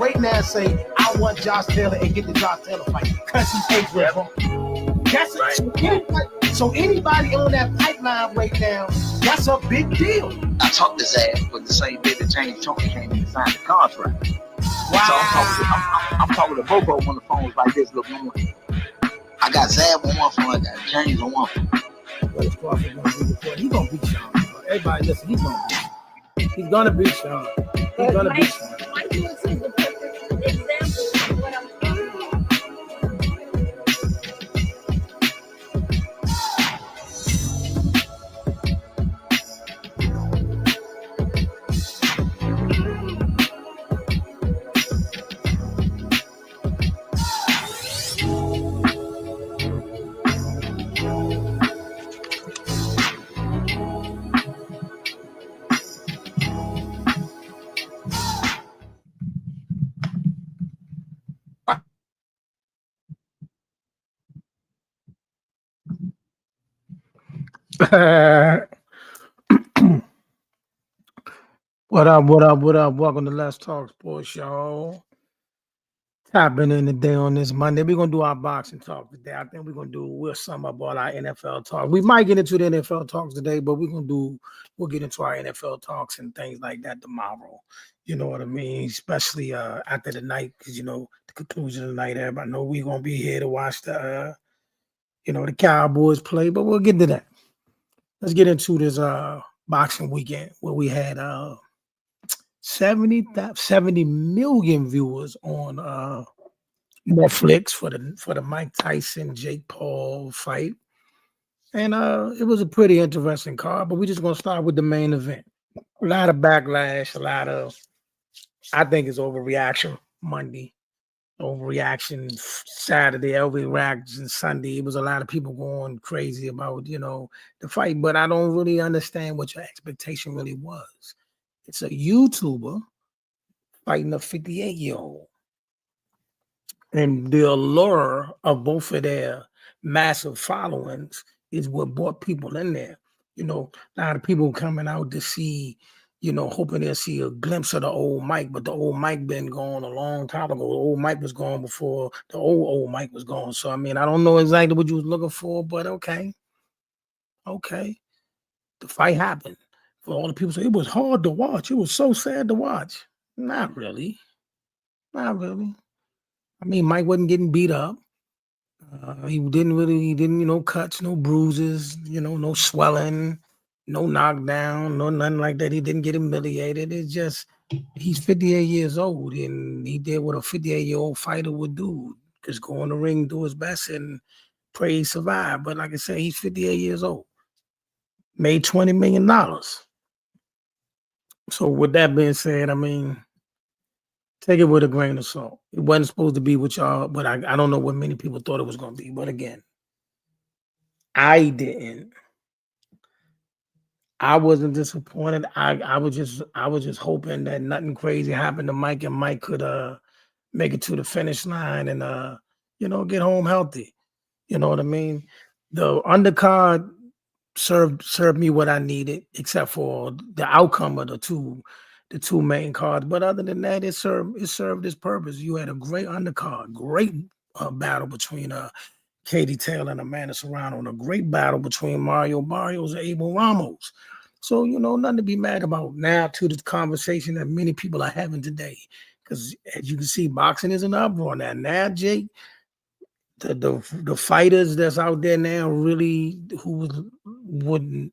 right now and say, I want Josh Taylor and get the Josh Taylor fight because he takes with him. That's it. So anybody on that pipeline right now, that's a big deal. I talked his ass with the same day that James Tony came in and signed the contract. Wow. So I'm talking to Bobo on the phones like this. Look, I got Zab on one phone, I got James on one phone. What is Crawford going to do before? He's going to beat Sean. Everybody listen, he's going to beat Sean. He's going to beat Sean. Mike Lewis is the perfect example of what I'm talking about. What up? Welcome to Let's Talk Sports, y'all. Tapping in today on this Monday. We're going to do our boxing talk today. I think we'll sum up all our NFL talk. We might get into the NFL talks today, but we'll get into our NFL talks and things like that tomorrow. You know what I mean? Especially after the night, because, the conclusion of the night, everybody know we're going to be here to watch the Cowboys play, but we'll get to that. Let's get into this boxing weekend where we had 70 million viewers on Netflix for the Mike Tyson Jake Paul fight, and it was a pretty interesting card. But we're just gonna start with the main event. A lot of backlash, I think it's overreaction Monday, overreaction Saturday, overreaction Sunday. It was a lot of people going crazy about the fight, but I don't really understand what your expectation really was. It's a YouTuber fighting a 58-year-old. And the allure of both of their massive followings is what brought people in there. A lot of people coming out to see, hoping they'll see a glimpse of the old Mike, but the old Mike been gone a long time ago. The old Mike was gone before the old Mike was gone. So, I mean, I don't know exactly what you was looking for, but okay. The fight happened. For all the people say it was hard to watch. It was so sad to watch. Not really. I mean, Mike wasn't getting beat up. He didn't, cuts, no bruises, no swelling, no knockdown, no nothing like that. He didn't get humiliated. It's just, he's 58 years old, and he did what a 58-year-old fighter would do, just go in the ring, do his best, and pray he survive. But like I said, he's 58 years old. Made $20 million. So with that being said, I mean, take it with a grain of salt. It wasn't supposed to be what y'all, but I don't know what many people thought it was going to be. But again, I didn't. I wasn't disappointed. I was just hoping that nothing crazy happened to Mike and Mike could make it to the finish line and get home healthy. You know what I mean? The undercard served me what I needed, except for the outcome of the two main cards. But other than that, it served its purpose. You had a great undercard, great battle between Katie Taylor and Amanda Serrano, and a great battle between Mario Barrios and Abel Ramos. So, nothing to be mad about. Now to the conversation that many people are having today. Because as you can see, boxing is an uproar now. Now, Jake, the fighters that's out there now really who wouldn't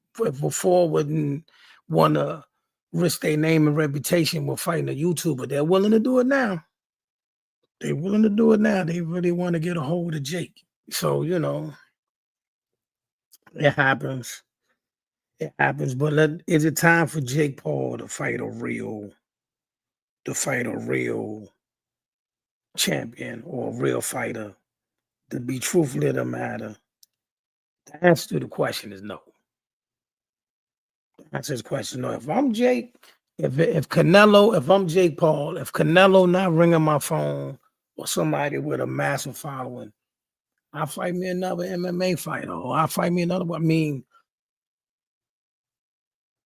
want to risk their name and reputation with fighting a YouTuber. They're willing to do it now. They really want to get a hold of Jake. So, it happens. But is it time for Jake Paul to fight a real champion or a real fighter? To be truthful in the matter, the answer to the question is no. The answer to the question no. If I'm Jake, if I'm Jake Paul, if Canelo not ringing my phone or somebody with a massive following, I'll fight me another MMA fighter or I'll fight me another one. I mean,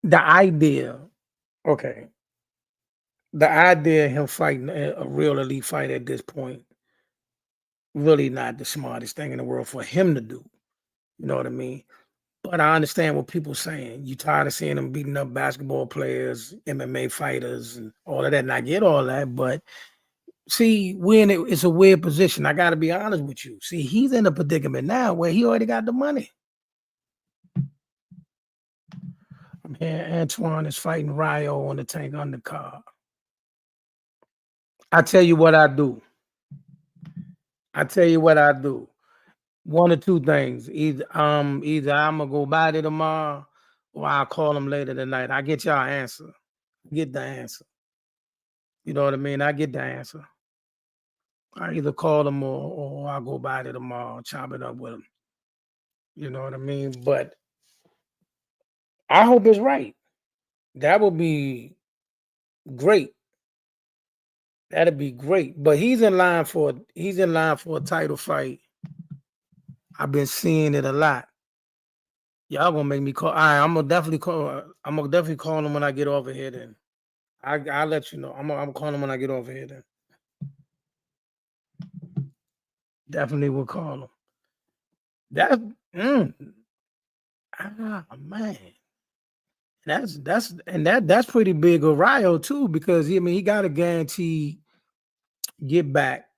the idea, okay, the idea of him fighting a real elite fight at this point, really not the smartest thing in the world for him to do. You know what I mean? But I understand what people saying. You tired of seeing him beating up basketball players, MMA fighters, and all of that. And I get all that, but see, it's a weird position. I got to be honest with you. See, he's in a predicament now where he already got the money. I'm here. Antoine is fighting Ryo on the Tank undercard. I tell you what I do. One or two things. Either I'm gonna go by there tomorrow, or I'll call him later tonight. I get y'all answer. Get the answer. You know what I mean? I get the answer. I either call him or I'll go by there tomorrow, chop it up with him. You know what I mean? But I hope it's right. That would be great. That'd be great. But he's in line for a title fight. I've been seeing it a lot. Y'all gonna make me call. All right, I'm gonna definitely call him when I get over here. Then I'll let you know. I'm gonna call him when I get over here. Then definitely will call him. That man. That's pretty big of Ryo too, because he got a guaranteed get back.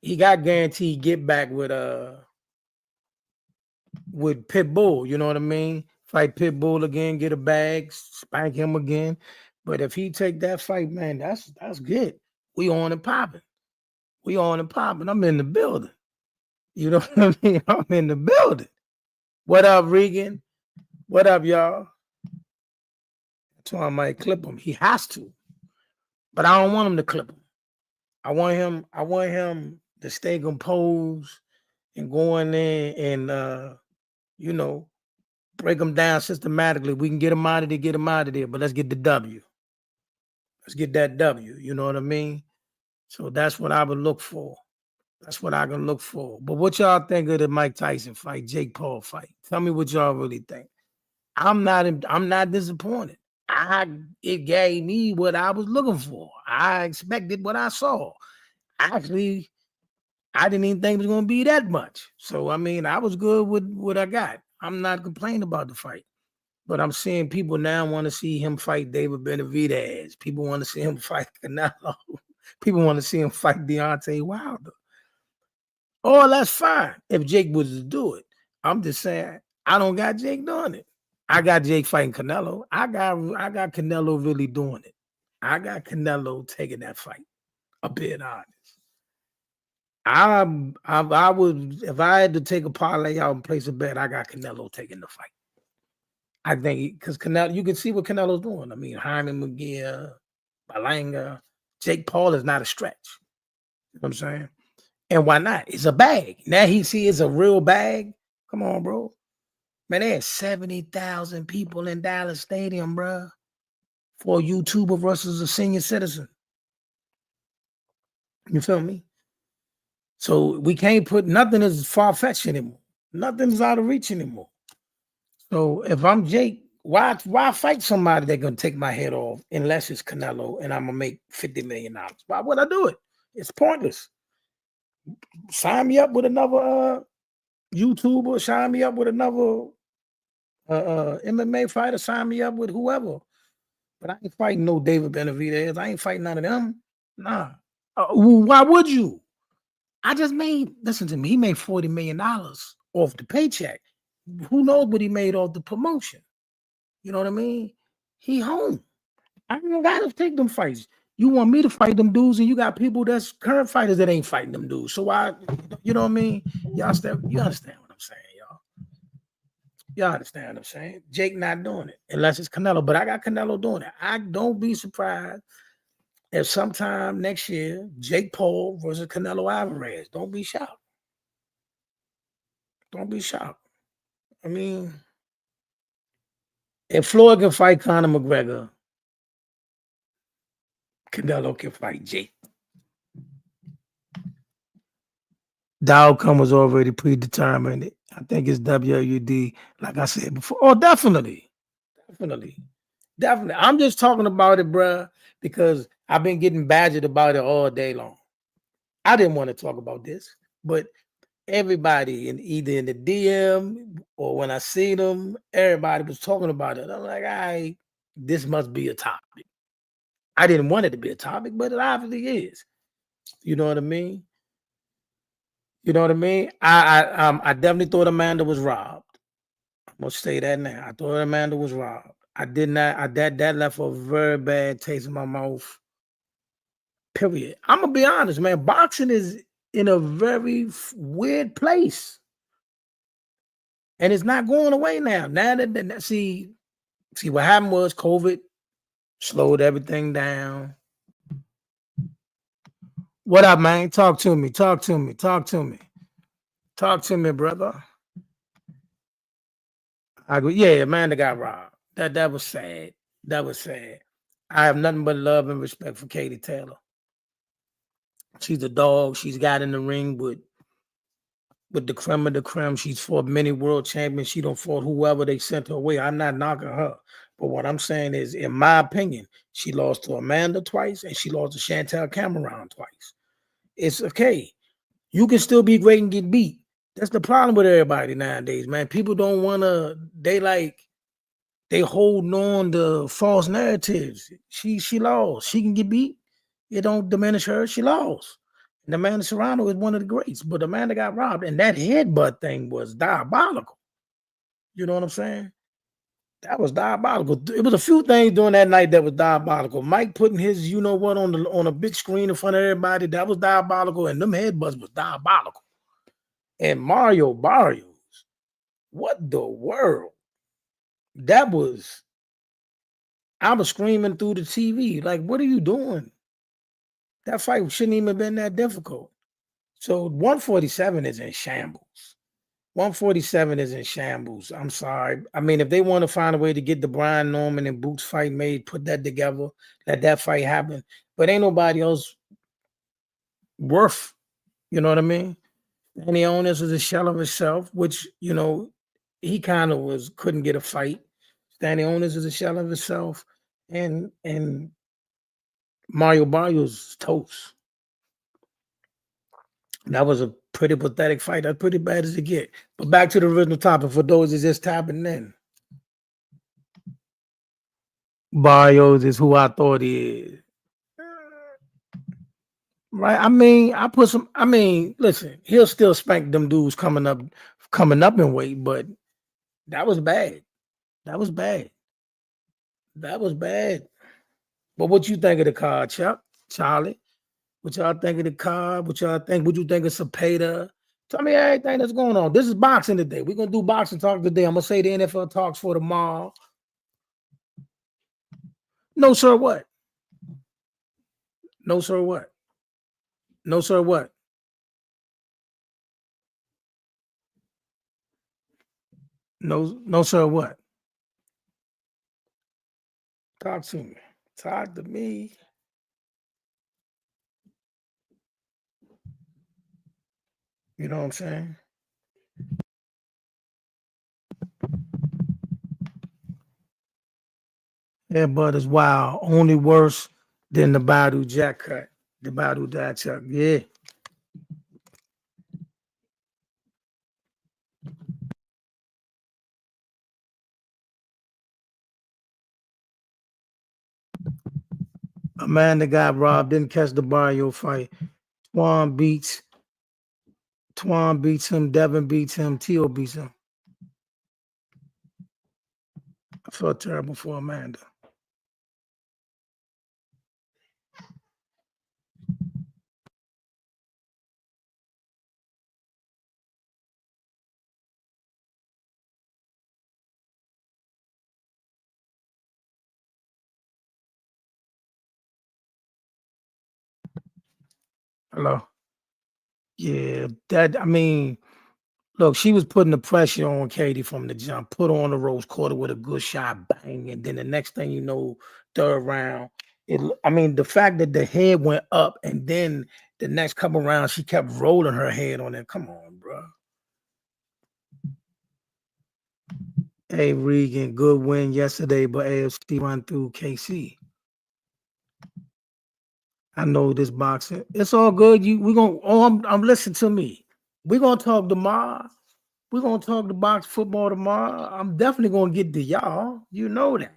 He got guaranteed get back with Pitbull. You know what I mean? Fight Pitbull again, get a bag, spank him again. But if he take that fight, man, that's good. We on and popping. I'm in the building. You know what I mean? I'm in the building. What up, Regan? What up, y'all? So I might clip him. He has to, but I don't want him to clip him. I want him to stay composed and go in there and break him down systematically. We can get him out of there, but let's get the W. Let's get that W. You know what I mean? So that's what I would look for. That's what I can look for. But what y'all think of the Mike Tyson fight, Jake Paul fight? Tell me what y'all really think. I'm not disappointed. It gave me what I was looking for. I expected what I saw. Actually, I didn't even think it was going to be that much. So, I mean, I was good with what I got. I'm not complaining about the fight. But I'm seeing people now want to see him fight David Benavidez. People want to see him fight Canelo. People want to see him fight Deontay Wilder. Oh, that's fine if Jake was to do it. I'm just saying, I don't got Jake doing it. I got Jake fighting Canelo. I got Canelo really doing it. I got Canelo taking that fight. A bit honest. I would, if I had to take a parlay out and place a bet, I got Canelo taking the fight. I think because Canelo, you can see what Canelo's doing. I mean, Hyman McGear, Balanga, Jake Paul is not a stretch. You know what I'm saying? And why not? It's a bag. Now he see it's a real bag. Come on, bro. Man, they had 70,000 people in Dallas Stadium, bro, for a YouTuber versus a senior citizen. You feel me? So we can't put nothing is far-fetched anymore. Nothing's out of reach anymore. So if I'm Jake, why fight somebody that's gonna take my head off unless it's Canelo and I'm gonna make $50 million? Why would I do it? It's pointless. Sign me up with another YouTuber, sign me up with another MMA fighter, sign me up with whoever. But I ain't fighting no David Benavidez. I ain't fighting none of them. Nah. Why would you? Listen to me, he made $40 million off the paycheck. Who knows what he made off the promotion? You know what I mean? He home. I don't gotta take them fights. You want me to fight them dudes, and you got people that's current fighters that ain't fighting them dudes. So why, you know what I mean? You understand what I'm saying, y'all? Y'all understand what I'm saying? Jake not doing it unless it's Canelo, but I got Canelo doing it. I don't be surprised if sometime next year, Jake Paul versus Canelo Alvarez. Don't be shocked. Don't be shocked. I mean, if Floyd can fight Conor McGregor, Canelo can fight Jake. The outcome was already predetermined. I think it's WUD, like I said before. Oh, definitely. I'm just talking about it, bruh, because I've been getting badgered about it all day long. I didn't want to talk about this, but everybody either in the DM or when I see them, everybody was talking about it. I'm like, this must be a topic. I didn't want it to be a topic, but it obviously is. You know what I mean? You know what I mean? I definitely thought Amanda was robbed. I'm gonna say that now. I thought Amanda was robbed. I did not. That left a very bad taste in my mouth. Period. I'm gonna be honest, man. Boxing is in a very weird place, and it's not going away now. Now that see what happened was COVID slowed everything down. What up, man? Talk to me. Talk to me. Talk to me. Talk to me, brother. I go, yeah, Amanda got robbed. That was sad. That was sad. I have nothing but love and respect for Katie Taylor. She's a dog. She's got in the ring with the creme of the creme. She's fought many world champions. She don't fought whoever they sent her away. I'm not knocking her. But what I'm saying is, in my opinion, she lost to Amanda twice and she lost to Chantel Cameron twice. It's okay. You can still be great and get beat. That's the problem with everybody nowadays, man. People don't want to, they holding on to false narratives. She lost. She can get beat. It don't diminish her. She lost. And Amanda Serrano is one of the greats, but Amanda got robbed. And that headbutt thing was diabolical. You know what I'm saying? That was diabolical. It was a few things during that night that was diabolical. Mike putting his you know what on a big screen in front of everybody, that was diabolical. And them headbutts was diabolical. And Mario Barrios, what the world? That was, I was screaming through the TV. Like, what are you doing? That fight shouldn't even have been that difficult. So 147 is in shambles. 147 is in shambles. I'm sorry. I mean, if they want to find a way to get the Brian Norman and Boots fight made, put that together, let that fight happen. But ain't nobody else worth, you know what I mean? And the owners is a shell of himself, which, you know, he kind of couldn't get a fight. Stanley Owners is a shell of himself. And Mario Barrios is toast. That was a pretty pathetic fight. That's pretty bad as it get. But back to the original topic for those that just tapping in. Barrios is who I thought he is. Right? I mean, listen, he'll still spank them dudes coming up in weight, but that was bad. That was bad. That was bad. But what you think of the card, Chuck? Charlie? What y'all think of the card? What y'all think? What you think of Cepeda? Tell me everything that's going on. This is boxing today. We're gonna do boxing talk today. I'm gonna say the NFL talks for tomorrow. No, sir, what? No, sir, what? No, sir, what? No, sir, what? Talk to me. Talk to me. You know what I'm saying? Yeah, but it's wild. Only worse than the Badu Jack cut. The Badu Jack Chuck. Yeah. Amanda got robbed, didn't catch the Barrio fight. Twan beats him, Devin beats him, Tio beats him. I felt terrible for Amanda. Hello. Yeah, look, she was putting the pressure on Katie from the jump, put on the ropes, caught her with a good shot, bang, and then the next thing you know, third round. The fact that the head went up and then the next couple rounds she kept rolling her head on it. Come on, bro. Hey, Regan, good win yesterday, but AFC run through KC. I know this boxing. It's all good. We gonna. Oh, I'm listening to me. We gonna talk tomorrow. We gonna talk the box football tomorrow. I'm definitely gonna get to y'all. You know that,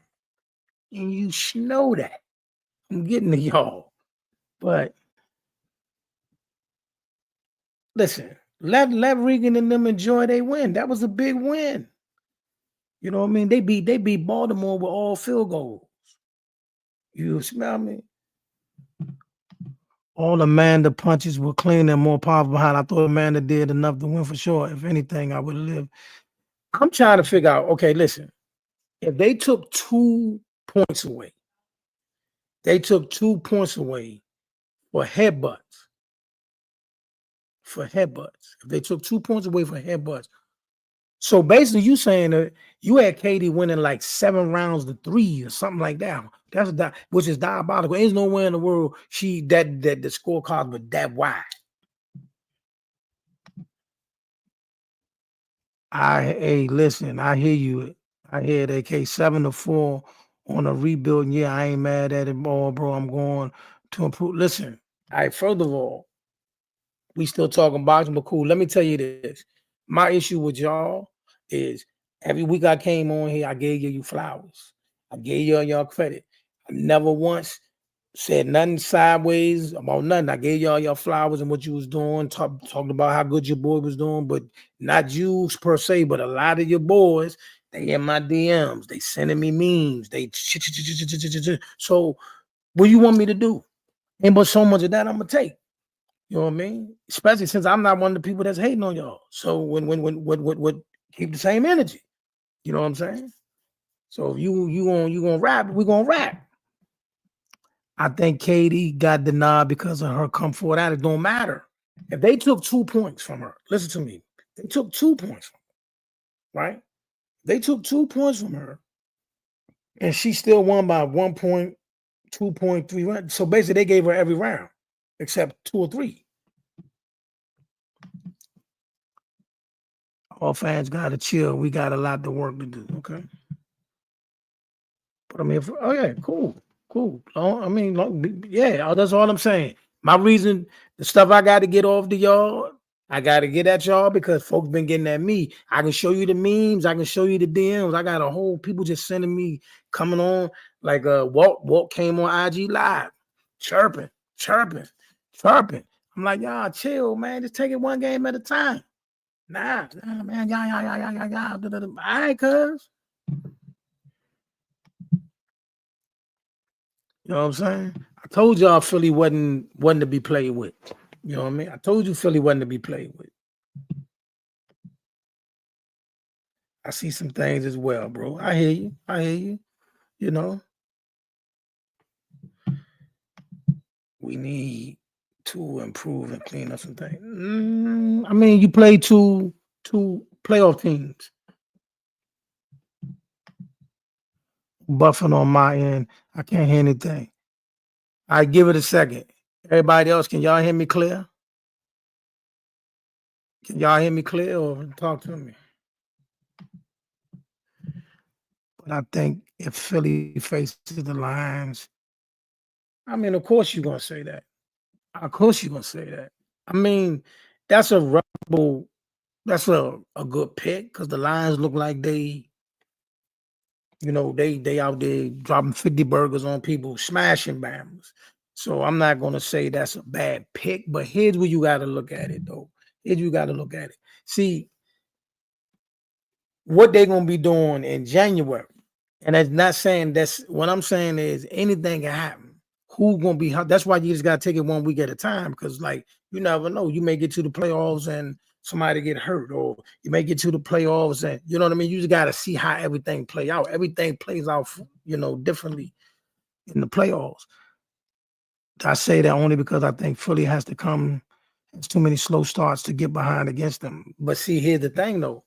and you know that. I'm getting to y'all. But listen, let Regan and them enjoy their win. That was a big win. You know what I mean? They beat Baltimore with all field goals. You smell me? All Amanda punches were clean and more powerful behind. I thought Amanda did enough to win for sure. If anything, I would have lived. I'm trying to figure out, okay, listen, if they took 2 points away, they took 2 points away for headbutts. For headbutts. If they took 2 points away for headbutts. So basically, you saying that you had Katie winning like 7 rounds to 3 or something like that. Which is diabolical. There's nowhere in the world that the scorecards were that wide. Listen, I hear you. I hear that K 7-4 on a rebuild. Yeah, I ain't mad at it all, bro. I'm going to improve. Listen, first of all, we still talking boxing, but cool. Let me tell you this. My issue with y'all is every week I came on here, I gave you flowers. I gave y'all credit. I never once said nothing sideways about nothing. I gave y'all your flowers and what you was doing, talked about how good your boy was doing, but not you per se, but a lot of your boys, they in my DMs, they sending me memes, so what do you want me to do? Ain't but so much of that I'm gonna take. You know what I mean? Especially since I'm not one of the people that's hating on y'all. So when keep the same energy. You know what I'm saying? So if you gonna rap, we gonna rap. I think Katie got denied because of her come forward. That it don't matter. If they took 2 points from her, listen to me. They took 2 points from her, right? They took 2 points from her, and she still won by 1 point, 2.3. So basically, they gave her every round except 2 or 3. All fans gotta chill. We got a lot of work to do. Okay. But I'm here for. Oh yeah, cool. Yeah. That's all I'm saying. My reason, the stuff I got to get off to y'all, I got to get at y'all because folks been getting at me. I can show you the memes. I can show you the DMs. I got a whole people just sending me coming on like Walt came on IG Live, chirping. I'm like, y'all chill, man. Just take it one game at a time. Nah, man. Yeah. All right, cuz. You know what I'm saying? I told y'all Philly wasn't to be played with. You know what I mean? I told you Philly wasn't to be played with. I see some things as well, bro. I hear you. You know, we need to improve and clean up some things. I mean, you play two playoff teams. Buffing on my end. I can't hear anything. I give it a second. Everybody else, can y'all hear me clear? Can y'all hear me clear or talk to me? But I think if Philly faces the Lions, I mean, of course you're gonna say that. Of course you're gonna say that. I mean, that's a rebel. That's a good pick because the Lions look like they out there dropping 50 burgers on people, smashing Bama's. So I'm not gonna say that's a bad pick, but here's where you got to look at it though. See what they're gonna be doing in January. And that's not saying that's what I'm saying is anything can happen. Who gonna be hot? That's why you just gotta take it 1 week at a time because like you never know. You may get to the playoffs and somebody get hurt, or you may get to the playoffs and you know what I mean. You just gotta see how everything play out. Everything plays out, differently in the playoffs. I say that only because I think Philly has to come. There's too many slow starts to get behind against them. But see, here's the thing though.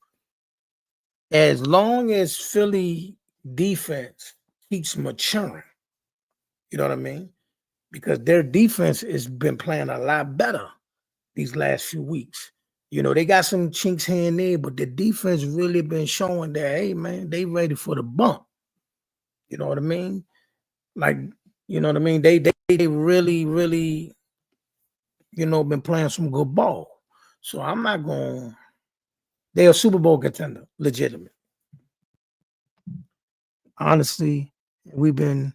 As long as Philly defense keeps maturing, you know what I mean? Because their defense has been playing a lot better these last few weeks. They got some chinks here and there, but the defense really been showing that, hey, man, they ready for the bump. You know what I mean? Like, You know what I mean? They really, really, been playing some good ball. So I'm not going. They're a Super Bowl contender, legitimate. Honestly, we've been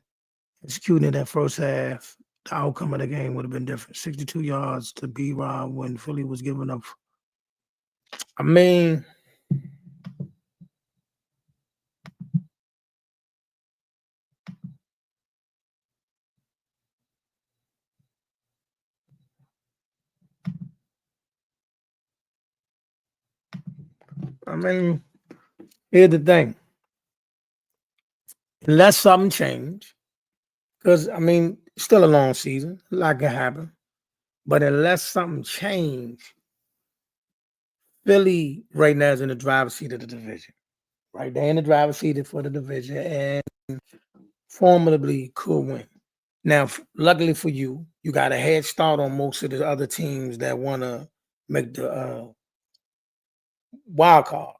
executing that first half. The outcome of the game would have been different. 62 yards to B-Rob when Philly was giving up. I mean, here's the thing. Unless something change, because still a long season, a lot can happen. But unless something change, Philly right now is in the driver's seat of the division. Right, they're in the driver's seat for the division and formidably could win. Now, luckily for you, you got a head start on most of the other teams that want to make the wild card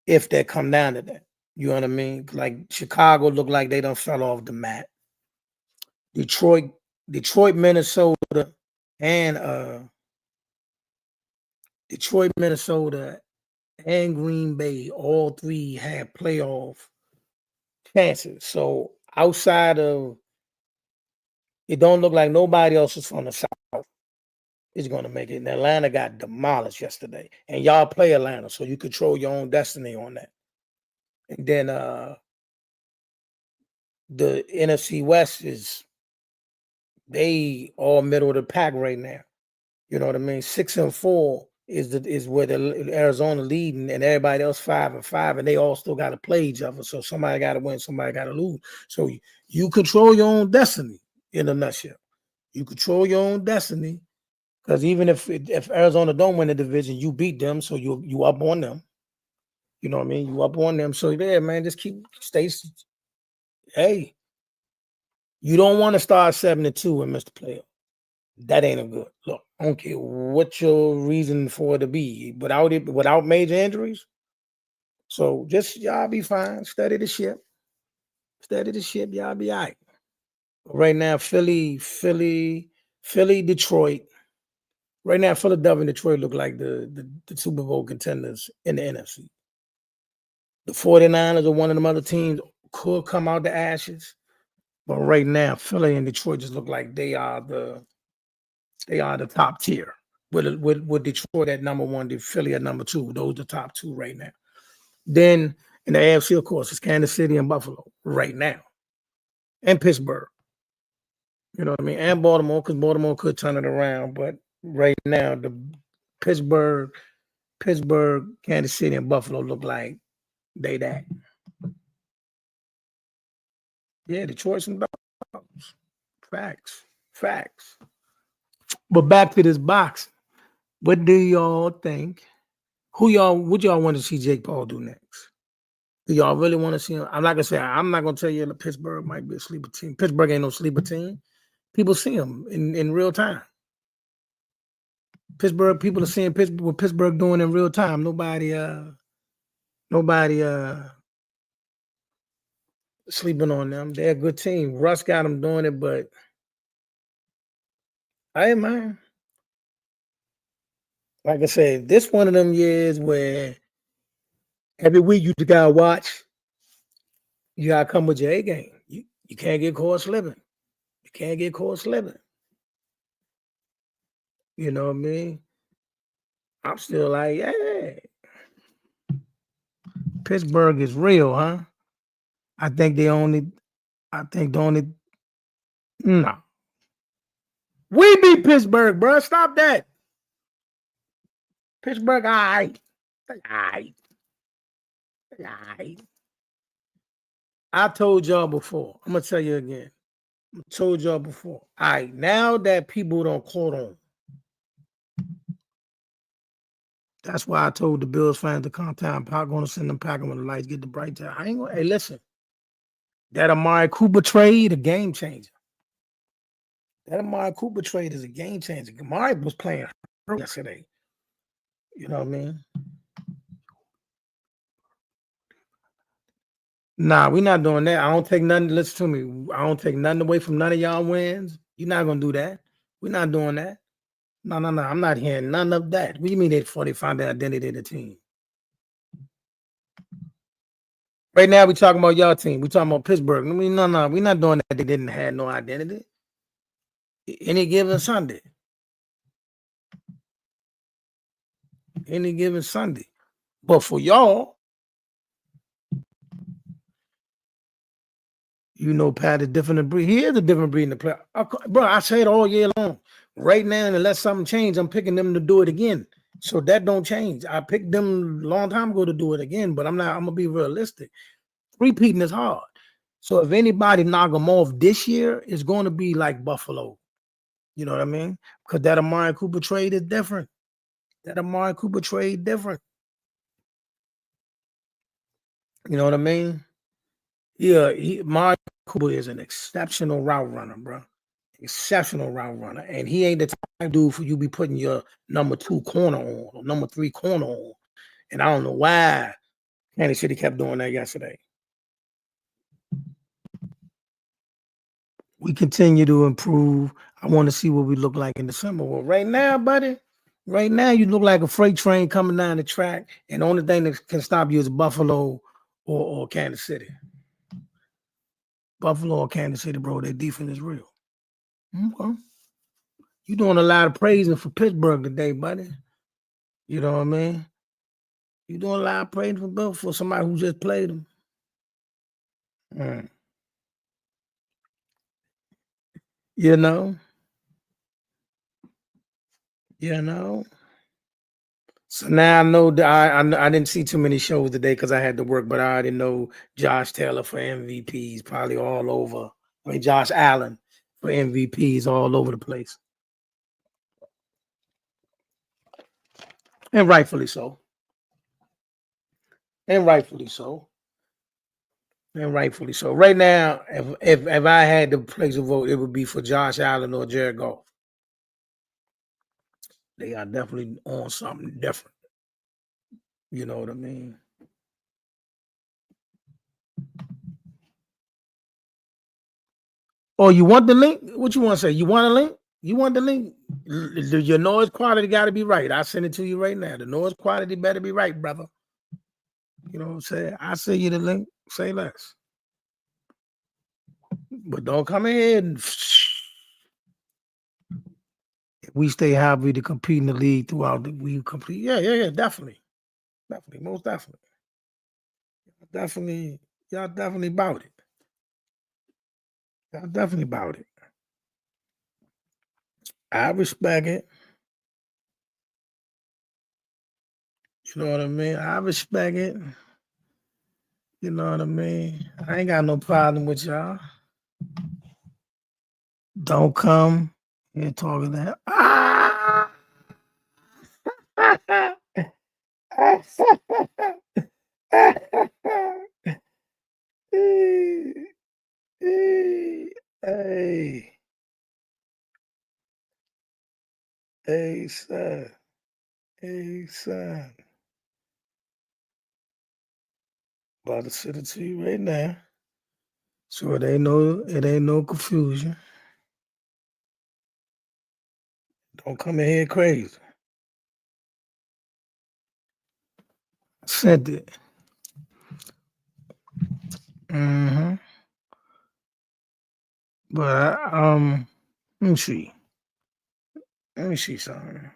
if they come down to that. You know what I mean? Like Chicago looked like they done fell off the mat. Detroit, Minnesota, and Detroit, Minnesota, and Green Bay, all three had playoff chances. So outside of it, don't look like nobody else is from the South is going to make it. And Atlanta got demolished yesterday. And y'all play Atlanta, so you control your own destiny on that. And then the NFC West they all middle of the pack right now. You know what I mean? 6-4 is where the Arizona leading, and everybody else 5-5, and they all still got to play each other. So somebody got to win, somebody got to lose. So you control your own destiny in a nutshell. You control your own destiny because even if Arizona don't win the division, you beat them, so you up on them. You know what I mean? You up on them. So yeah, man, just stay. Hey, you don't want to start 7-2 and miss the playoff. That ain't a good look. I don't care what your reason for it to be. Without major injuries. So just y'all be fine. Steady the ship. Y'all be all right. Right now, Philly, Detroit. Right now, Philadelphia and Detroit look like the Super Bowl contenders in the NFC. The 49ers are one of them other teams could come out the ashes. But right now, Philly and Detroit just look like they are the top tier. With Detroit at number one, the Philly at number two. Those are the top two right now. Then in the AFC, of course, it's Kansas City and Buffalo right now. And Pittsburgh. You know what I mean? And Baltimore, because Baltimore could turn it around. But right now, the Pittsburgh, Kansas City, and Buffalo look like they that. Yeah, Detroit and Dogs. Facts. But back to this boxing. What do y'all think? Would y'all want to see Jake Paul do next? Do y'all really want to see him? I'm not gonna tell you that Pittsburgh might be a sleeper team. Pittsburgh ain't no sleeper team. People see them in real time. People are seeing what Pittsburgh doing in real time. Nobody sleeping on them. They're a good team. Russ got them doing it, but hey man, like I said, this one of them years where every week you just gotta watch. You gotta come with your A game. You can't get caught slipping. You know what I mean? I'm still like, hey, Pittsburgh is real, huh? I think the only no. We beat Pittsburgh, bro. Stop that. Pittsburgh, all right. I told y'all before. I'm gonna tell you again. I told y'all before. All right, now that people don't quote on, that's why I told the Bills fans to come down. I'm going to send them packing when the lights get the bright time. I ain't gonna. Hey, listen. That Amari Cooper trade, a game changer. That Amari Cooper trade is a game changer. Amari was playing yesterday. You know what I mean? Nah, we're not doing that. I don't take nothing. Listen to me. I don't take nothing away from none of y'all wins. You're not gonna do that. We're not doing that. No. I'm not hearing none of that. What do you mean they found the identity of the team? Right now, we talking about y'all team. We talking about Pittsburgh. I mean, no. We're not doing that. They didn't have no identity. Any given Sunday. Any given Sunday. But for y'all, you know, Pat is different breed. He is a different breed in the play. Bro, I say it all year long. Right now, unless something change, I'm picking them to do it again. So that don't change. I picked them a long time ago to do it again, but I'm gonna be realistic. Repeating is hard. So if anybody knock them off this year, it's going to be like Buffalo. You know what I mean? Because that Amari Cooper trade is different. That Amari Cooper trade different. You know what I mean? Yeah, Amari Cooper is an exceptional route runner, bro. Exceptional route runner. And he ain't the type dude for you be putting your number 2 corner on or number 3 corner on. And I don't know why Kansas City kept doing that yesterday. We continue to improve. I want to see what we look like in December. Well, right now, buddy, right now you look like a freight train coming down the track, and the only thing that can stop you is Buffalo or Kansas City. Buffalo or Kansas City, bro, their defense is real. Okay. You're doing a lot of praising for Pittsburgh today, buddy. You know what I mean? You're doing a lot of praising for somebody who just played them. You know? So now I know that I didn't see too many shows today because I had to work, but I already know Josh Taylor for MVPs probably all over. I mean, Josh Allen for MVPs all over the place. And rightfully so. Right now, if I had to place a vote, it would be for Josh Allen or Jared Goff. They are definitely on something different. You know what I mean? Oh, you want the link? What you want to say? You want a link? You want the link? Your noise quality got to be right. I send it to you right now. The noise quality better be right, brother. You know what I'm saying? I send you the link. Say less. But don't come in here and we stay happy to compete in the league throughout the we complete. Yeah, definitely. Most definitely. Y'all definitely about it. Y'all definitely about it. I respect it. You know what I mean? I respect it. You know what I mean? I ain't got no problem with y'all. Don't come here talking that. Hey, son. About to send it to you right now. So it ain't no confusion. Don't come in here crazy. Sent it. But let me see. Let me see something.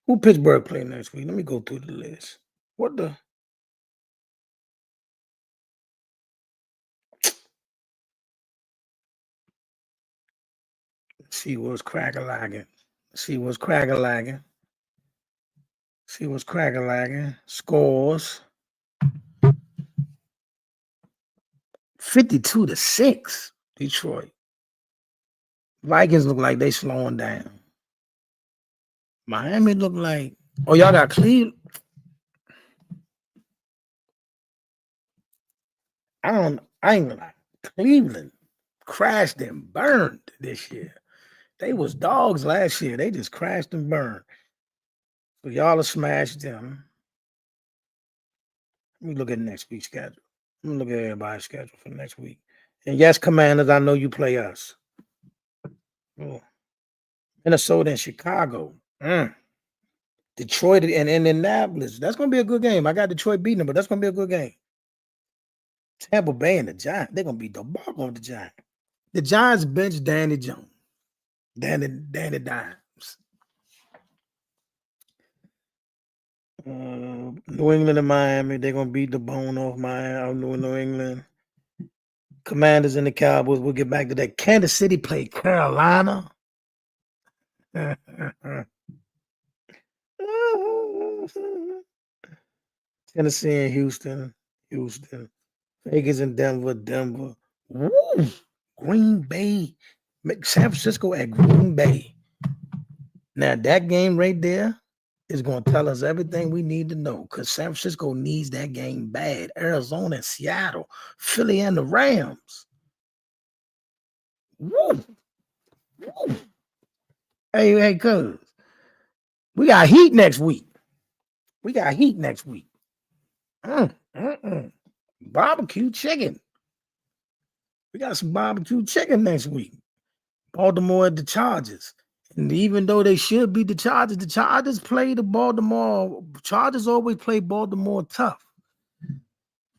Who Pittsburgh play next week? Let me go through the list. What the? Let's see what's crack-a-lagging. See what's crack-a-lagging. Scores. 52-6. Detroit. Vikings look like they slowing down. Miami look like. Oh, y'all got Cleveland. I ain't gonna lie. Cleveland crashed and burned this year. They was dogs last year. They just crashed and burned. So y'all have smashed them. Let me look at next week's schedule. Let me look at everybody's schedule for next week. And yes, Commanders, I know you play us. Oh, Minnesota and Chicago. Detroit and Indianapolis. That's going to be a good game. I got Detroit beating them, but that's going to be a good game. Tampa Bay and the Giants. They're going to beat the ball on the Giants. The Giants bench Danny Jones. Danny Dimes. New England and Miami. They're going to beat the bone off New England. Commanders and the Cowboys. We'll get back to that. Kansas City played Carolina. Tennessee and Houston. Vegas and Denver. Woo! Green Bay. San Francisco at Green Bay. Now, that game right there is going to tell us everything we need to know because San Francisco needs that game bad. Arizona and Seattle. Philly and the Rams. Woo! Woo! Hey, cuz. We got heat next week. Barbecue chicken. We got some barbecue chicken next week. Baltimore at the Chargers. And even though they should be the Chargers play the Baltimore. Chargers always play Baltimore tough.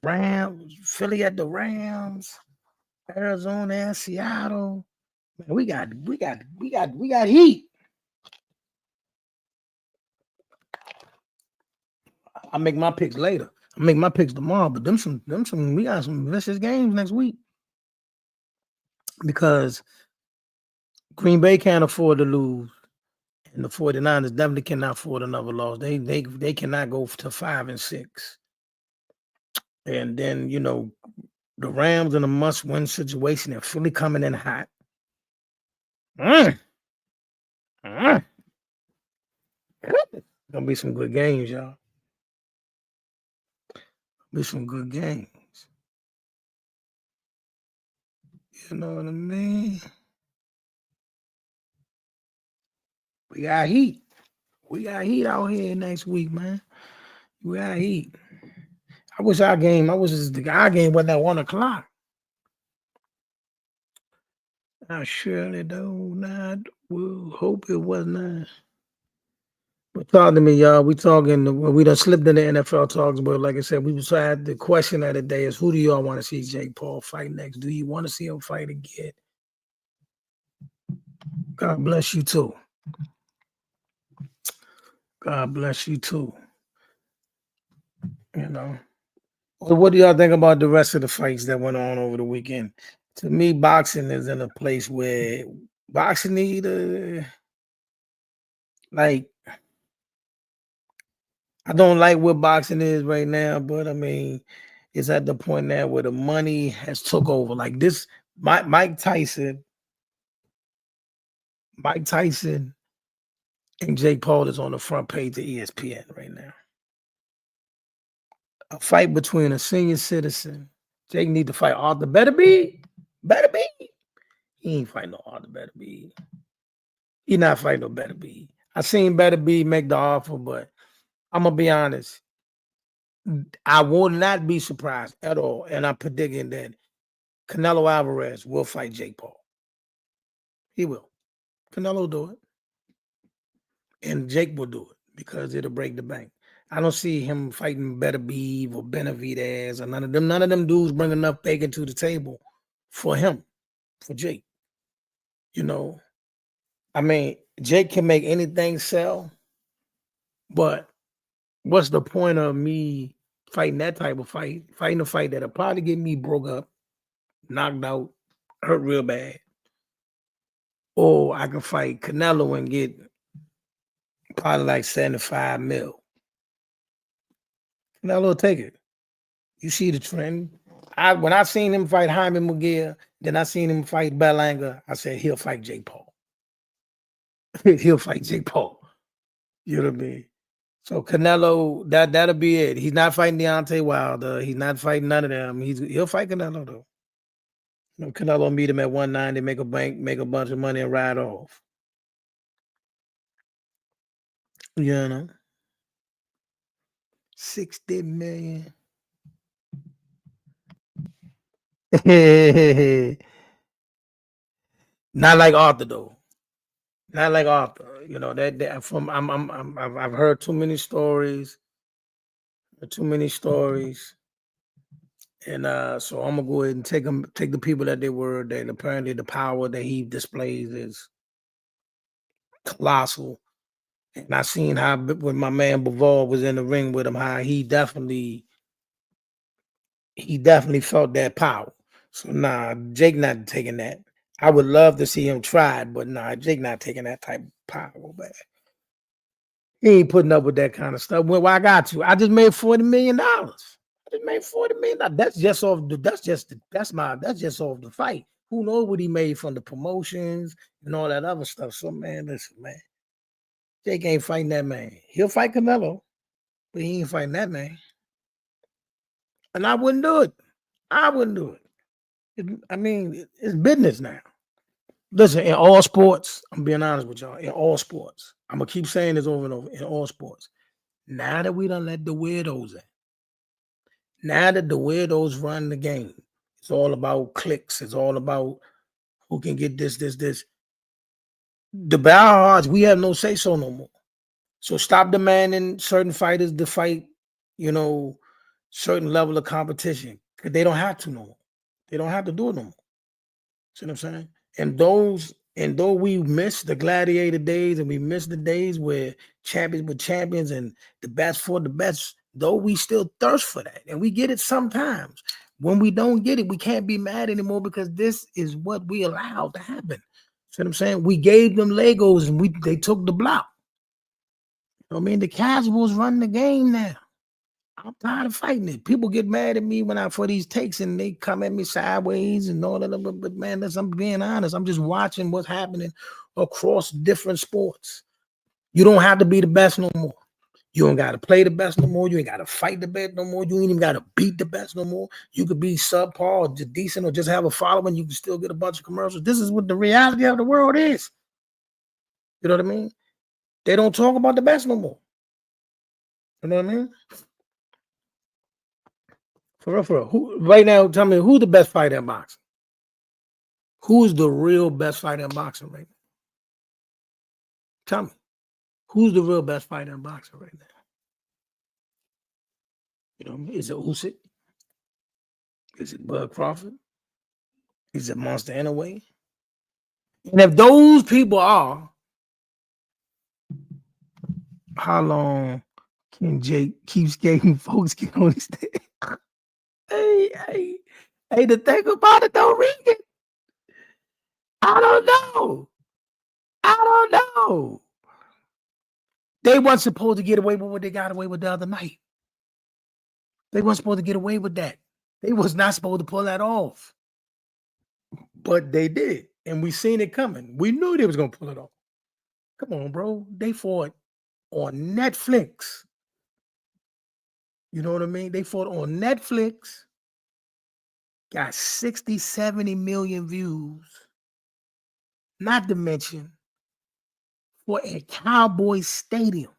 Rams, Philly at the Rams, Arizona and Seattle. Man, we got heat. I'll make my picks later. I'll make my picks tomorrow, but we got some vicious games next week. Because Green Bay can't afford to lose. And the 49ers definitely cannot afford another loss. They cannot go to 5-6. And then, the Rams in a must-win situation and Philly coming in hot. Gonna be some good games, y'all. Be some good games. You know what I mean? We got heat. We got heat out here next week, man. We got heat. I wish our game wasn't at 1:00. I surely do not will hope it was not. But talk to me, y'all. We done slipped into NFL talks, but like I said, the question of the day is who do y'all want to see Jake Paul fight next? Do you want to see him fight again? God bless you too. God bless you too. So what do y'all think about the rest of the fights that went on over the weekend? To me, boxing is in a place where boxing need I don't like what boxing is right now, but I mean, it's at the point now where the money has took over. Like this, Mike Tyson and Jake Paul is on the front page of ESPN right now. A fight between a senior citizen. Jake need to fight Arthur Better be. He ain't fighting no Arthur Better be. He not fighting no Better be. I seen Better be make the offer, but I'm gonna be honest. I will not be surprised at all, and I'm predicting that Canelo Alvarez will fight Jake Paul. He will. Canelo will do it, and Jake will do it because it'll break the bank. I don't see him fighting Better Beeve or Benavidez or none of them. None of them dudes bring enough bacon to the table for him, for Jake. I mean, Jake can make anything sell, but what's the point of me fighting that type of fight? Fighting a fight that'll probably get me broke up, knocked out, hurt real bad. Or I can fight Canelo and get probably like 75 mil. Canelo will take it. You see the trend. When I seen him fight Jaime Munguia, then I seen him fight Berlanga, I said he'll fight Jake Paul. He'll fight Jake Paul. You know what I mean? So Canelo, that'll be it. He's not fighting Deontay Wilder. He's not fighting none of them. He'll fight Canelo though. Canelo meet him at 190, make a bunch of money and ride off. 60 million. Not like Arthur though. Not like Arthur. You know that from I've heard too many stories. Too many stories. And so I'm gonna go ahead and take the people that they were. That apparently the power that he displays is colossal. And I seen how when my man Bavard was in the ring with him, how he definitely felt that power. So nah, Jake not taking that. I would love to see him try it, but nah, Jake not taking that type of power, man. He ain't putting up with that kind of stuff. Well, I got to. I just made $40 million. I just made $40 million. That's just off the that's just off the fight. Who knows what he made from the promotions and all that other stuff. So man, listen, man. Jake ain't fighting that man. He'll fight Canelo, but he ain't fighting that man. And I wouldn't do it. I wouldn't do it. I mean, it's business now. Listen, in all sports, I'm being honest with y'all. In all sports, I'm gonna keep saying this over and over. In all sports, now that we done let the weirdos in, now that the weirdos run the game, it's all about clicks. It's all about who can get this. The battle odds, we have no say so no more. So stop demanding certain fighters to fight, you know, certain level of competition because they don't have to no more. They don't have to do it no more. See what I'm saying? And though we miss the gladiator days and we miss the days where champions were champions and the best for the best, though we still thirst for that. And we get it sometimes. When we don't get it, we can't be mad anymore because this is what we allowed to happen. See what I'm saying? We gave them Legos and they took the block. You know what I mean? The casuals run the game now. I'm tired of fighting it. People get mad at me when I for these takes and they come at me sideways and all that. But man, I'm being honest. I'm just watching what's happening across different sports. You don't have to be the best no more. You don't got to play the best no more. You ain't got to fight the best no more. You ain't even got to beat the best no more. You could be subpar or just decent or just have a following. You can still get a bunch of commercials. This is what the reality of the world is. You know what I mean? They don't talk about the best no more. You know what I mean? For real. Who right now? Tell me who's the best fighter in boxing? Who's the real best fighter in boxing right now? Tell me, who's the real best fighter in boxing right now? You know, is it Usyk? Is it Bud Crawford? Is it Monster Inoue? And if those people are, how long can Jake keep skating? Folks get on his stage. Hey, the thing about it though, Regan, I don't know. They weren't supposed to get away with what they got away with the other night. They weren't supposed to get away with that. They was not supposed to pull that off. But they did. And we seen it coming. We knew they was going to pull it off. Come on, bro. They fought on Netflix. You know what I mean? They fought on Netflix. Got 60, 70 million views. Not to mention for a Cowboys stadium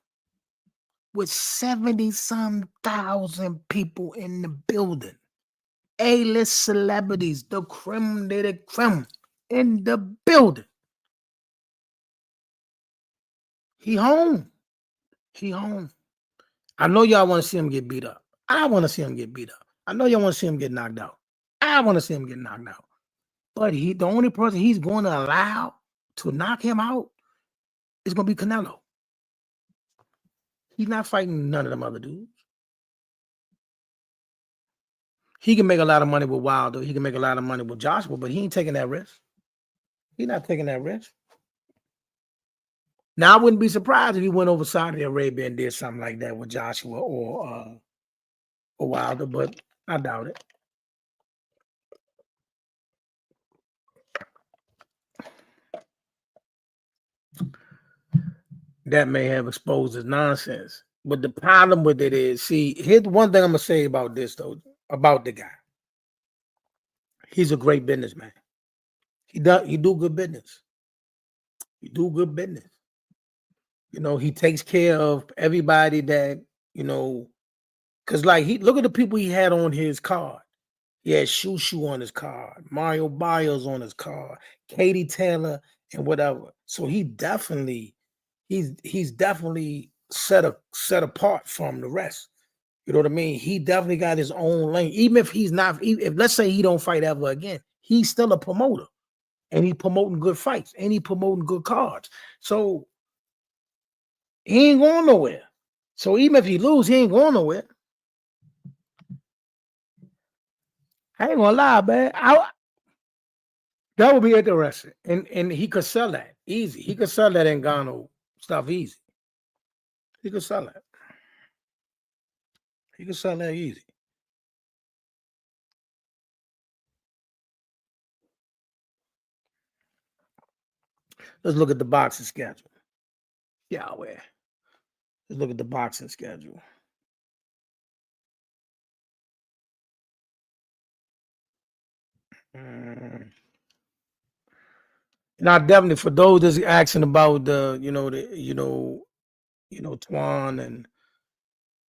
with 70-some thousand people in the building. A-list celebrities, the creme de la creme in the building. He home. I know y'all want to see him get beat up. I want to see him get beat up. I know y'all want to see him get knocked out. I want to see him get knocked out. But the only person he's going to allow to knock him out is going to be Canelo. He's not fighting none of them other dudes. He can make a lot of money with Wilder. He can make a lot of money with Joshua, but he ain't taking that risk. He's not taking that risk. Now, I wouldn't be surprised if he went over Saudi Arabia and did something like that with Joshua or Wilder, but I doubt it. That may have exposed his nonsense. But the problem with it is, see, here's one thing I'm going to say about this, though, about the guy. He's a great businessman. He do good business. He do good business. You know, he takes care of everybody that, you know, because like look at the people he had on his card. He had Shoo Shoo on his card, Mario Bios on his card, Katie Taylor, and whatever. So he's definitely set apart from the rest. You know what I mean? He definitely got his own lane. Even if he's not, if let's say he don't fight ever again, he's still a promoter, and he promoting good fights, and he promoting good cards. So he ain't going nowhere. So even if he lose, he ain't going nowhere. I ain't gonna lie, man. That would be interesting, and he could sell that easy. He could sell that Ngannou stuff easy. He could sell that. He could sell that easy. Let's look at the boxing schedule. Yahweh. Let's look at the boxing schedule. Now, definitely for those that's asking about Twan and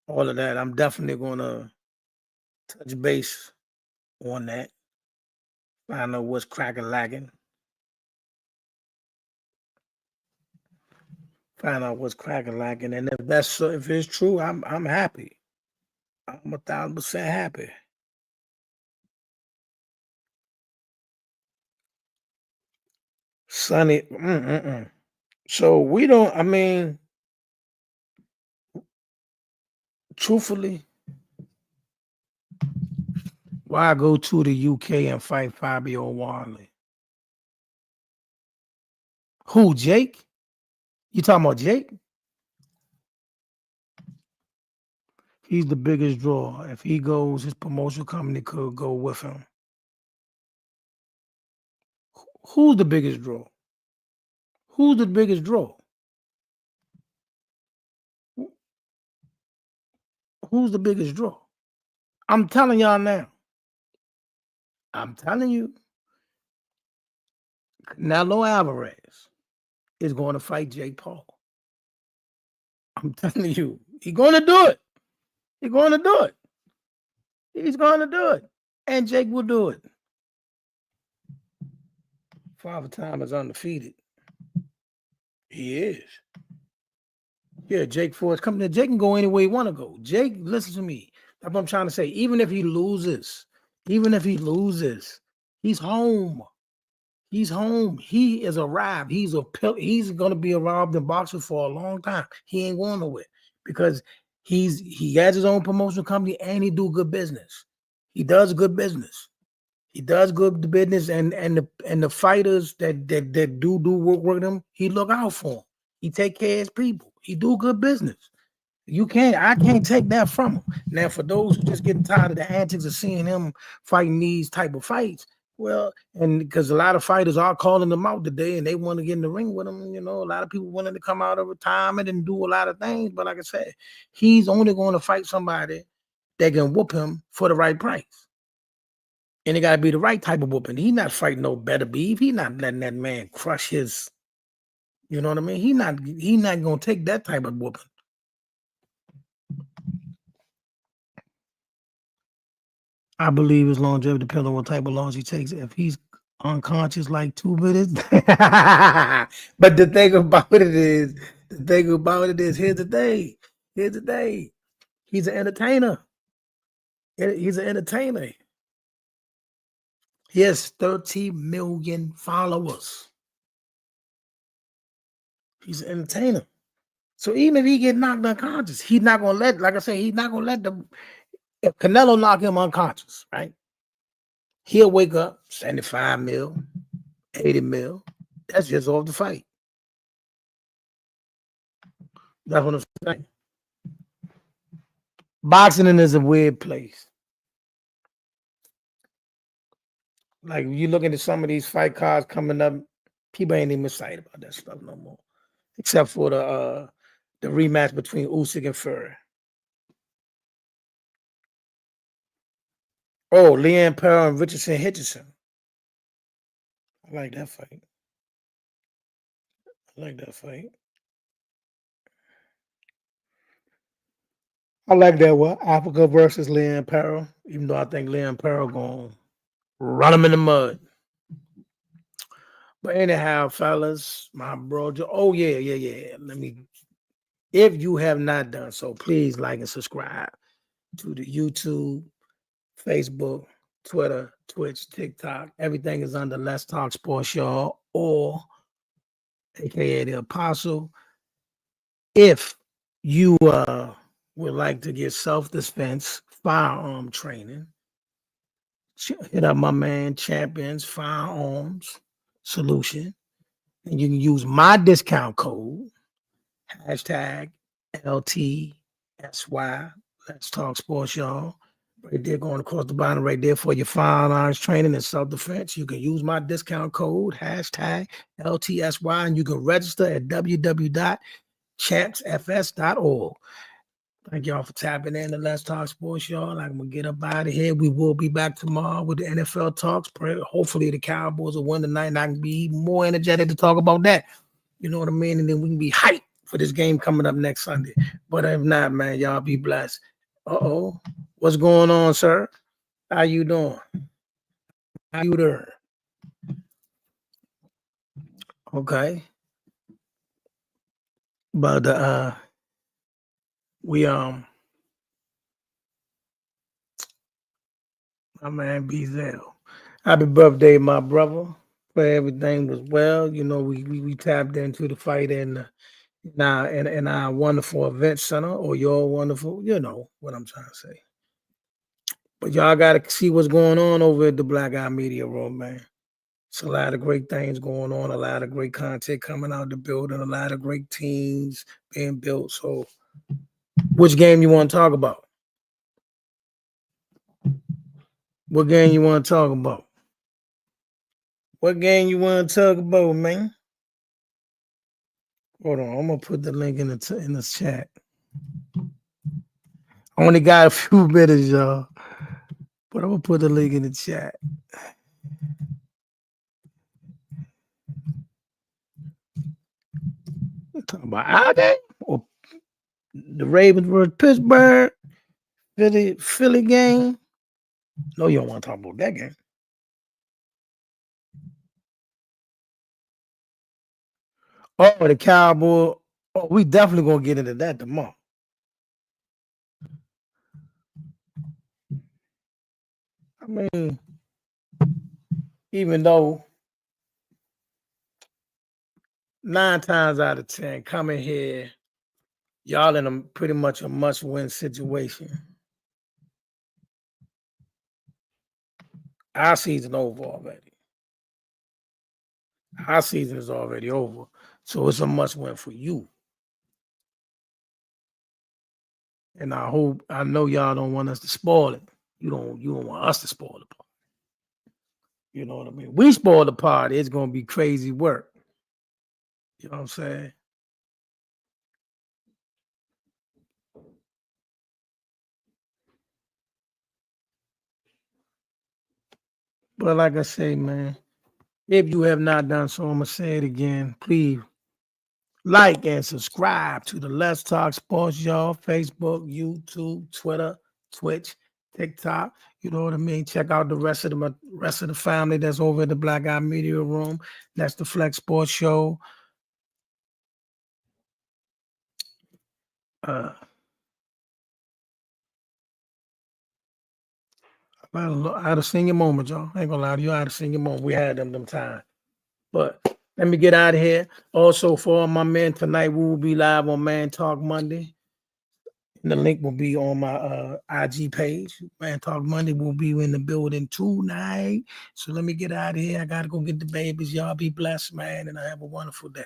all of that, I'm definitely gonna touch base on that. Find out what's cracking lacking. Find out what's cracking lacking, and if it's true, I'm happy. I'm 1,000% happy. Sonny, so we don't. I mean, truthfully, why go to the UK and fight Fabio Warley? Who, Jake? You talking about Jake? He's the biggest draw. If he goes, his promotion company could go with him. Who's the biggest draw? Who's the biggest draw? Who's the biggest draw? I'm telling y'all now. I'm telling you. Canelo Alvarez is going to fight Jake Paul. I'm telling you. He's going to do it. He's going to do it. He's going to do it. And Jake will do it. Father Time is undefeated. He is. Yeah, Jake Ford's coming. Jake can go any way he want to go. Jake, listen to me. That's what I'm trying to say. Even if he loses, he's home. He's home. He is arrived. He's going to be arrived in boxing for a long time. He ain't going nowhere because he has his own promotional company and he do good business. He does good business. He does good business, and the fighters that do work with him, he look out for him. He take care of his people. He do good business. I can't take that from him. Now, for those who just getting tired of the antics of seeing him fighting these type of fights, well, and because a lot of fighters are calling them out today and they want to get in the ring with him, a lot of people wanting to come out of retirement and do a lot of things. But like I said, he's only going to fight somebody that can whoop him for the right price. And it got to be the right type of whooping. He's not fighting no better beef. He's not letting that man crush his, you know what I mean? He not going to take that type of whooping. I believe his longevity depends on what type of loss he takes. If he's unconscious like 2 minutes. But the thing about it is, here's the thing. He's an entertainer. He's an entertainer. He has 30 million followers. He's an entertainer. So even if he get knocked unconscious, he's not gonna let, like I say, he's not gonna let if Canelo knock him unconscious, right? He'll wake up 75 mil, 80 mil. That's just off the fight. That's what I'm saying. Boxing is a weird place. Like you looking at some of these fight cards coming up, people ain't even excited about that stuff no more. Except for the rematch between Usyk and Fury. Oh, Leanne Pearl and Richardson Hitchison. I like that fight. I like that one. Africa versus Leanne Pearl. Even though I think Liam Pearl going to run him in the mud. But anyhow, fellas, my bro. Oh, yeah. If you have not done so, please like and subscribe to the YouTube, Facebook, Twitter, Twitch, TikTok. Everything is under Let's Talk Sports, y'all, or AKA The Apostle. If you would like to get self-defense firearm training, hit up my man Champions Firearms Solution, and you can use my discount code hashtag LTSY. Let's Talk Sports, y'all. Right there, going across the bottom, right there for your firearms training and self-defense. You can use my discount code hashtag LTSY, and you can register at www.champsfs.org. Thank y'all for tapping in to Let's Talk Sports, y'all. I'm going to get up out of here. We will be back tomorrow with the NFL talks. Hopefully the Cowboys will win tonight, and I can be even more energetic to talk about that. You know what I mean? And then we can be hyped for this game coming up next Sunday. But if not, man, y'all be blessed. Uh-oh. What's going on, sir? How you doing? How you there? Okay. But my man Bezel. Happy birthday, my brother. Pray everything was well. You know, we tapped into the fight in our wonderful event center, or your wonderful, you know what I'm trying to say. But y'all gotta see what's going on over at the Black Eye Media Room, man. It's a lot of great things going on, a lot of great content coming out the building, a lot of great teams being built. So which game you want to talk about? What game you want to talk about? What game you want to talk about, man? Hold on, I'm gonna put the link in the chat. I only got a few minutes, y'all, but I'm gonna put the link in the chat. We're talking about our game or the Ravens versus Pittsburgh, Philly game. No, you don't want to talk about that game. Oh, the Cowboy. Oh, we definitely gonna get into that tomorrow. I mean, even though 9 times out of 10 coming here, y'all in a pretty much a must-win situation. Our season over already. Our season is already over, so it's a must-win for you. And I know y'all don't want us to spoil it. You don't want us to spoil the party. You know what I mean? We spoil the party, it's gonna be crazy work. You know what I'm saying? But like I say, man, if you have not done so, I'm gonna say it again. Please like and subscribe to the Let's Talk Sports, y'all. Facebook, YouTube, Twitter, Twitch, TikTok. You know what I mean? Check out the rest of the family that's over at the Black Eye Media Room. That's the Flex Sports Show. I had a senior moment, y'all. I ain't gonna lie to you. I had a senior moment. We had them time. But let me get out of here. Also, for all my men tonight, we will be live on Man Talk Monday. And the link will be on my IG page. Man Talk Monday will be in the building tonight. So let me get out of here. I gotta go get the babies. Y'all be blessed, man, and I have a wonderful day.